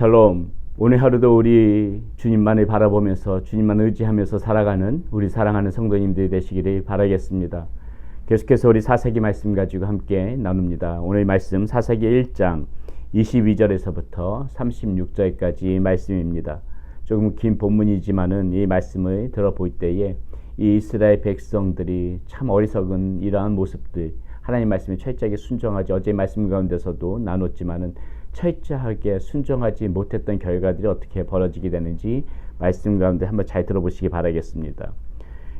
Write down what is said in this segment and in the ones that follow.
샬롬. 오늘 하루도 우리 주님만을 바라보면서 주님만 의지하면서 살아가는 우리 사랑하는 성도님들이 되시기를 바라겠습니다. 계속해서 우리 사사기 말씀 가지고 함께 나눕니다. 오늘 말씀 사사기 1장 22절에서부터 36절까지 말씀입니다. 조금 긴 본문이지만은 이 말씀을 들어볼 때에 이 이스라엘 백성들이 참 어리석은 이러한 모습들, 하나님 말씀에 철저하게 순종하지, 어제 말씀 가운데서도 나눴지만은 철저하게 순종하지 못했던 결과들이 어떻게 벌어지게 되는지 말씀 가운데 한번 잘 들어보시기 바라겠습니다.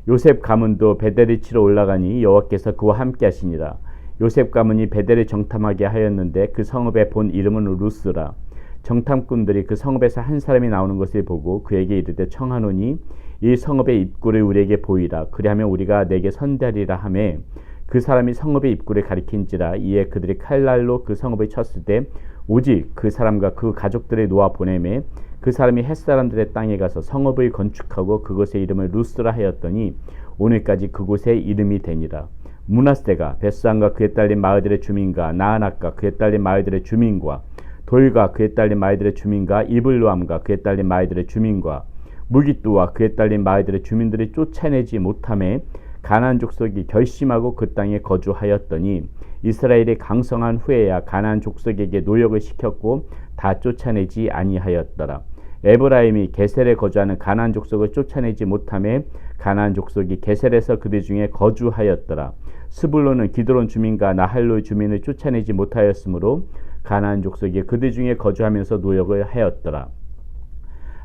요셉 가문도 베델을 치러 올라가니 여호와께서 그와 함께 하시니라. 요셉 가문이 베델을 정탐하게 하였는데 그 성읍의 본 이름은 루스라. 정탐꾼들이 그 성읍에서 한 사람이 나오는 것을 보고 그에게 이르되 청하노니 이 성읍의 입구를 우리에게 보이라. 그리하면 우리가 내게 선대하리라 하매 그 사람이 성읍의 입구를 가리킨지라. 이에 그들이 칼날로 그 성읍을 쳤을 때 오직 그 사람과 그 가족들을 놓아 보내매 그 사람이 햇사람들의 땅에 가서 성읍을 건축하고 그곳의 이름을 루스라 하였더니 오늘까지 그곳의 이름이 되니라. 므낫세가 벳수안과 그에 딸린 마을들의 주민과 나아낙과 그에 딸린 마을들의 주민과 돌과 그에 딸린 마을들의 주민과 이블루암과 그에 딸린 마을들의 주민과 무기뚜와 그에 딸린 마을들의 주민들이 쫓아내지 못하매 가나안 족속이 결심하고 그 땅에 거주하였더니 이스라엘이 강성한 후에야 가나안 족속에게 노역을 시켰고 다 쫓아내지 아니하였더라. 에브라임이 게셀에 거주하는 가나안 족속을 쫓아내지 못하매 가나안 족속이 게셀에서 그들 중에 거주하였더라. 스불론은 기드론 주민과 나할로의 주민을 쫓아내지 못하였으므로 가나안 족속이 그들 중에 거주하면서 노역을 하였더라.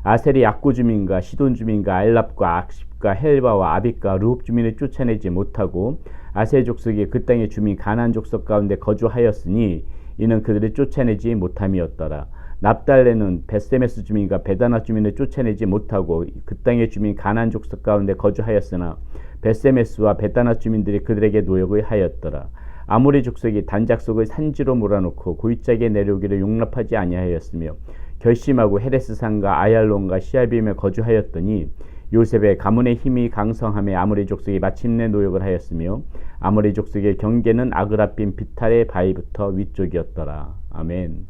아셀이 약구 주민과 시돈 주민과 알랍과 악십과 헬바와 아빅과 르홉 주민을 쫓아내지 못하고 아셀 족속이 그 땅의 주민 가나안 족속 가운데 거주하였으니 이는 그들을 쫓아내지 못함이었더라. 납달레는 벳세메스 주민과 베다나 주민을 쫓아내지 못하고 그 땅의 주민 가나안 족속 가운데 거주하였으나 벳세메스와 베다나 주민들이 그들에게 노역을 하였더라. 아모리 족속이 단작속을 산지로 몰아놓고 고이짝에 내려오기를 용납하지 아니하였으며 결심하고 헤레스산과 아얄론과 시알빔에 거주하였더니 요셉의 가문의 힘이 강성함에 아모리 족속이 마침내 노역을 하였으며 아모리 족속의 경계는 아그라빔 비탈의 바위부터 위쪽이었더라. 아멘.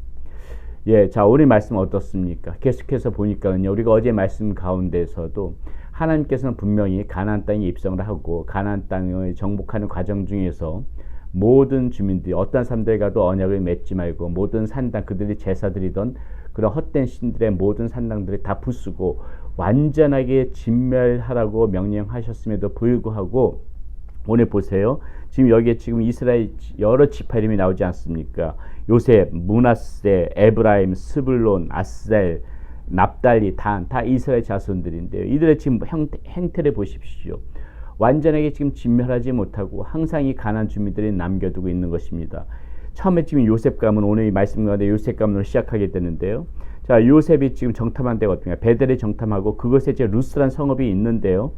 예, 자, 오늘 말씀 어떻습니까? 계속해서 보니까는요, 우리가 어제 말씀 가운데서도 하나님께서는 분명히 가나안 땅에 입성을 하고 가나안 땅을 정복하는 과정 중에서 모든 주민들이 어떤 사람들과도 언약을 맺지 말고 모든 산당, 그들이 제사드리던 그런 헛된 신들의 모든 산당들을 다 부수고 완전하게 진멸하라고 명령하셨음에도 불구하고 오늘 보세요. 지금 여기에 지금 이스라엘 여러 지파 이름이 나오지 않습니까? 요셉, 므낫세, 에브라임, 스불론, 아셀, 납달리, 단, 다 이스라엘 자손들인데요. 이들의 지금 행태를 보십시오. 완전하게 지금 진멸하지 못하고 항상 이 가나안 주민들이 남겨두고 있는 것입니다. 처음에 지금 요셉 가문, 오늘 이 말씀 가운데 요셉 가문으로 시작하게 되는데요. 자, 요셉이 지금 정탐한 데가 어디냐? 베델을 정탐하고 그것에 이제 루스란 성읍이 있는데요.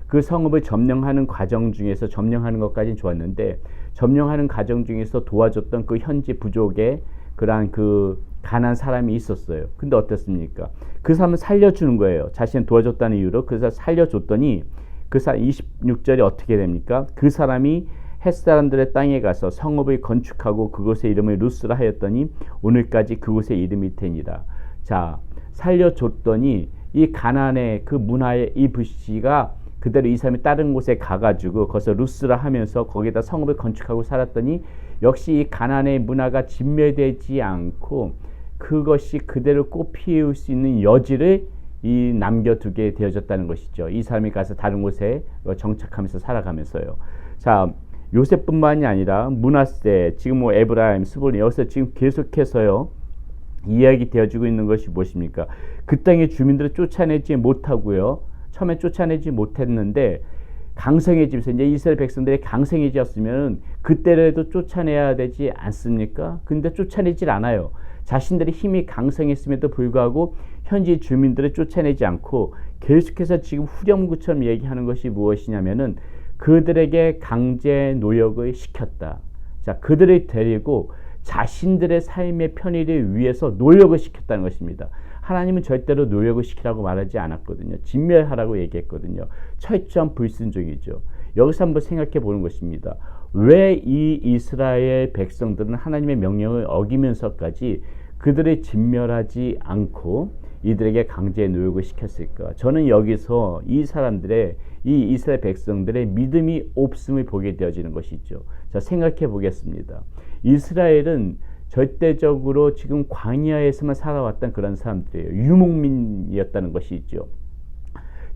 그 성읍을 점령하는 과정 중에서 점령하는 것까지는 좋았는데 점령하는 과정 중에서 도와줬던 그 현지 부족의 그러한 그 가난한 사람이 있었어요. 근데 어땠습니까? 그 사람을 살려주는 거예요. 자신을 도와줬다는 이유로 그 사람 살려줬더니 그 사람 26절이 어떻게 됩니까? 그 사람이 햇사람들의 땅에 가서 성읍을 건축하고 그곳의 이름을 루스라 하였더니 오늘까지 그곳의 이름이 되니라. 자, 살려줬더니 이 가나안의 그 문화의 이 불씨가 그대로 이 사람이 다른 곳에 가가지고 거기서 루스라 하면서 거기다 성읍을 건축하고 살았더니 역시 이 가나안의 문화가 진멸되지 않고 그것이 그대로 꽃피울 수 있는 여지를 이 남겨두게 되어졌다는 것이죠. 이 사람이 가서 다른 곳에 정착하면서 살아가면서요. 자, 요셉뿐만이 아니라 므낫세, 지금 뭐 에브라임, 스불론, 여기서 지금 계속해서요 이야기 되어지고 있는 것이 무엇입니까? 그 땅의 주민들을 쫓아내지 못하고요. 처음에 쫓아내지 못했는데 강성해지면서 이제 이스라엘 백성들이 강성해졌으면 그때라도 쫓아내야 되지 않습니까? 근데 쫓아내질 않아요. 자신들의 힘이 강성했음에도 불구하고 현지 주민들을 쫓아내지 않고 계속해서 지금 후렴구처럼 얘기하는 것이 무엇이냐면은 그들에게 강제 노역을 시켰다. 자, 그들을 데리고 자신들의 삶의 편의를 위해서 노역을 시켰다는 것입니다. 하나님은 절대로 노역을 시키라고 말하지 않았거든요. 진멸하라고 얘기했거든요. 철저한 불순종이죠. 여기서 한번 생각해 보는 것입니다. 왜 이 이스라엘 백성들은 하나님의 명령을 어기면서까지 그들을 진멸하지 않고 이들에게 강제 노역을 시켰을까? 저는 여기서 이 사람들의, 이 이스라엘 백성들의 믿음이 없음을 보게 되어지는 것이죠. 자, 생각해 보겠습니다. 이스라엘은 절대적으로 지금 광야에서만 살아왔던 그런 사람들이에요. 유목민이었다는 것이죠.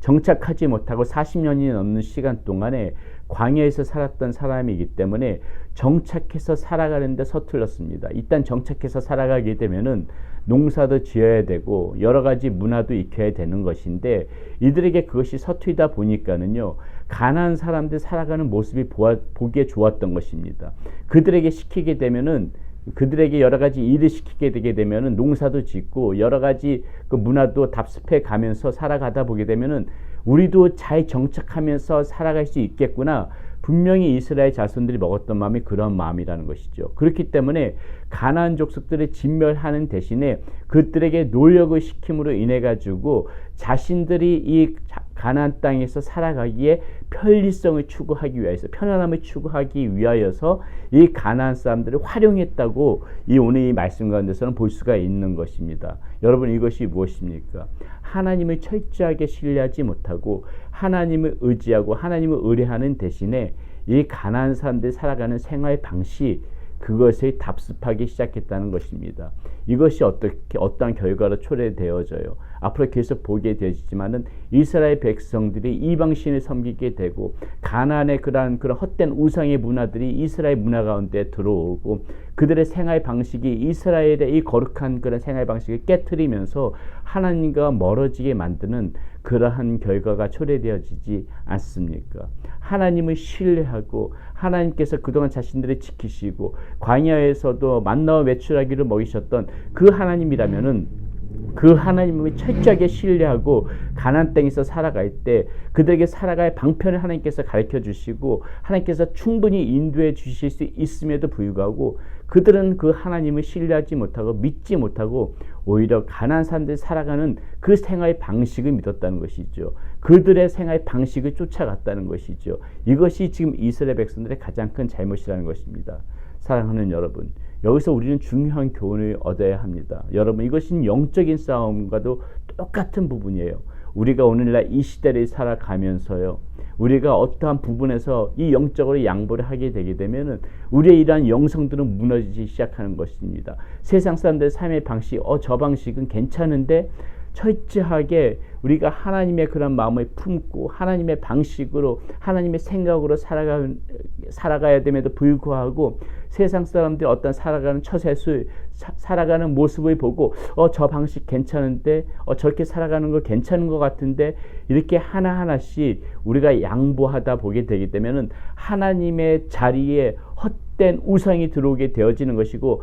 정착하지 못하고 40년이 넘는 시간 동안에 광야에서 살았던 사람이기 때문에 정착해서 살아가는데 서툴렀습니다. 일단 정착해서 살아가게 되면은 농사도 지어야 되고 여러 가지 문화도 익혀야 되는 것인데, 이들에게 그것이 서투이다 보니까는요, 가난한 사람들 살아가는 모습이 보기에 좋았던 것입니다. 그들에게 시키게 되면은, 그들에게 여러 가지 일을 시키게 되게 되면은 농사도 짓고 여러 가지 그 문화도 답습해 가면서 살아가다 보게 되면은 우리도 잘 정착하면서 살아갈 수 있겠구나. 분명히 이스라엘 자손들이 먹었던 마음이 그런 마음이라는 것이죠. 그렇기 때문에 가나안 족속들을 진멸하는 대신에 그들에게 노력을 시킴으로 인해 가지고 자신들이 이 가나안 땅에서 살아가기에 편리성을 추구하기 위해서, 편안함을 추구하기 위하여서 이 가나안 사람들을 활용했다고 이 오늘 이 말씀 가운데서는 볼 수가 있는 것입니다. 여러분, 이것이 무엇입니까? 하나님을 철저하게 신뢰하지 못하고 하나님을 의지하고 하나님을 의뢰하는 대신에 이 가나안 사람들이 살아가는 생활 방식, 그것을 답습하기 시작했다는 것입니다. 이것이 어떠한 결과로 초래되어져요. 앞으로 계속 보게 되지만은 이스라엘 백성들이 이방신을 섬기게 되고 가나안의 그런 헛된 우상의 문화들이 이스라엘 문화 가운데 들어오고 그들의 생활 방식이 이스라엘의 이 거룩한 그런 생활 방식을 깨트리면서 하나님과 멀어지게 만드는 그러한 결과가 초래되어지지 않습니까? 하나님을 신뢰하고 하나님께서 그동안 자신들을 지키시고 광야에서도 만나와 메추라기를 먹이셨던 그 하나님이라면은 그 하나님을 철저하게 신뢰하고 가나안 땅에서 살아갈 때 그들에게 살아갈 방편을 하나님께서 가르쳐 주시고 하나님께서 충분히 인도해 주실 수 있음에도 불구하고 그들은 그 하나님을 신뢰하지 못하고 믿지 못하고 오히려 가나안 사람들이 살아가는 그 생활 방식을 믿었다는 것이죠. 그들의 생활 방식을 쫓아갔다는 것이죠. 이것이 지금 이스라엘 백성들의 가장 큰 잘못이라는 것입니다. 사랑하는 여러분, 여기서 우리는 중요한 교훈을 얻어야 합니다. 여러분, 이것은 영적인 싸움과도 똑같은 부분이에요. 우리가 오늘날 이 시대를 살아가면서요, 우리가 어떠한 부분에서 이 영적으로 양보를 하게 되게 되면은 우리의 이러한 영성들은 무너지기 시작하는 것입니다. 세상 사람들의 삶의 방식, 저 방식은 괜찮은데 철저하게 우리가 하나님의 그런 마음을 품고 하나님의 방식으로 하나님의 생각으로 살아가야 됨에도 불구하고 세상 사람들이 어떤 살아가는 처세술, 살아가는 모습을 보고 저 방식 괜찮은데 저렇게 살아가는 거 괜찮은 것 같은데 이렇게 하나하나씩 우리가 양보하다 보게 되기 때문에 하나님의 자리에 헛된 우상이 들어오게 되어지는 것이고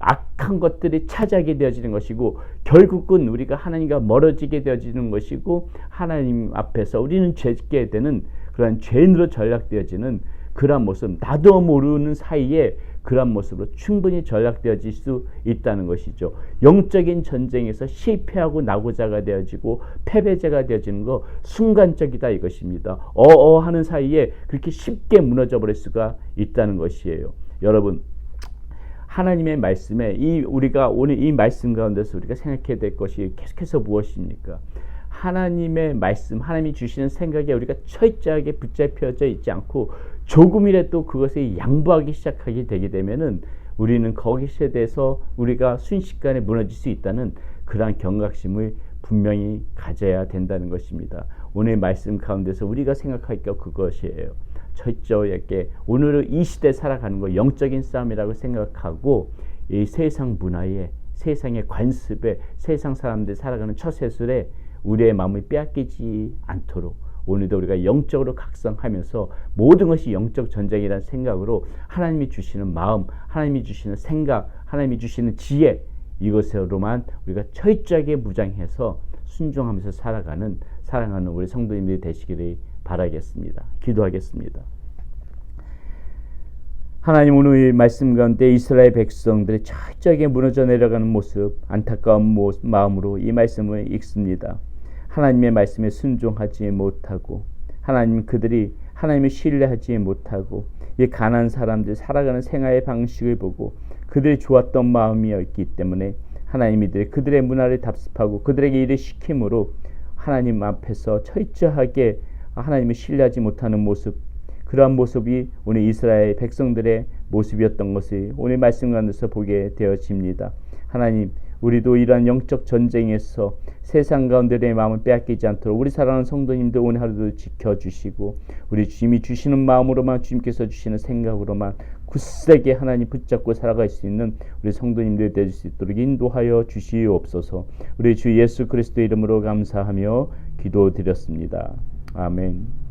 악한 것들이 차지하게 되어지는 것이고 결국은 우리가 하나님과 멀어지게 되어지는 것이고 하나님 앞에서 우리는 죄짓게 되는 그런 죄인으로 전락되어지는 그런 모습, 나도 모르는 사이에 그런 모습으로 충분히 전락되어질 수 있다는 것이죠. 영적인 전쟁에서 실패하고 낙오자가 되어지고 패배자가 되어지는 거 순간적이다 이것입니다. 하는 사이에 그렇게 쉽게 무너져 버릴 수가 있다는 것이에요. 여러분, 하나님의 말씀에 우리가 오늘 이 말씀 가운데서 우리가 생각해야 될 것이 계속해서 무엇입니까? 하나님의 말씀, 하나님이 주시는 생각에 우리가 철저하게 붙잡혀져 있지 않고 조금이라도 그것에 양보하기 시작하게 되게 되면은 우리는 거기에 대해서 우리가 순식간에 무너질 수 있다는 그러한 경각심을 분명히 가져야 된다는 것입니다. 오늘 말씀 가운데서 우리가 생각할 게 그것이에요. 철저하게 오늘은 이 시대에 살아가는 거 영적인 싸움이라고 생각하고 이 세상 문화에, 세상의 관습에, 세상 사람들이 살아가는 처세술에 우리의 마음을 빼앗기지 않도록 오늘도 우리가 영적으로 각성하면서 모든 것이 영적 전쟁이라는 생각으로 하나님이 주시는 마음, 하나님이 주시는 생각, 하나님이 주시는 지혜, 이것으로만 우리가 철저하게 무장해서 순종하면서 살아가는 사랑하는 우리 성도님들이 되시기를 바라겠습니다. 기도하겠습니다. 하나님, 오늘 말씀 가운데 이스라엘 백성들이 철저하게 무너져 내려가는 모습, 안타까운 마음으로 이 말씀을 읽습니다. 하나님의 말씀에 순종하지 못하고 하나님, 그들이 하나님을 신뢰하지 못하고 이 가난한 사람들 살아가는 생활의 방식을 보고 그들이 좋았던 마음이었기 때문에 하나님 이들의 그들의 문화를 답습하고 그들에게 일을 시킴으로 하나님 앞에서 철저하게 하나님을 신뢰하지 못하는 모습, 그러한 모습이 오늘 이스라엘 백성들의 모습이었던 것을 오늘 말씀 가운데서 보게 되어집니다. 하나님, 우리도 이러한 영적 전쟁에서 세상 가운데 내 마음을 빼앗기지 않도록 우리 사랑하는 성도님들 오늘 하루도 지켜주시고 우리 주님이 주시는 마음으로만, 주님께서 주시는 생각으로만 굳세게 하나님 붙잡고 살아갈 수 있는 우리 성도님들 될 수 있도록 인도하여 주시옵소서. 우리 주 예수 그리스도 이름으로 감사하며 기도드렸습니다. 아멘.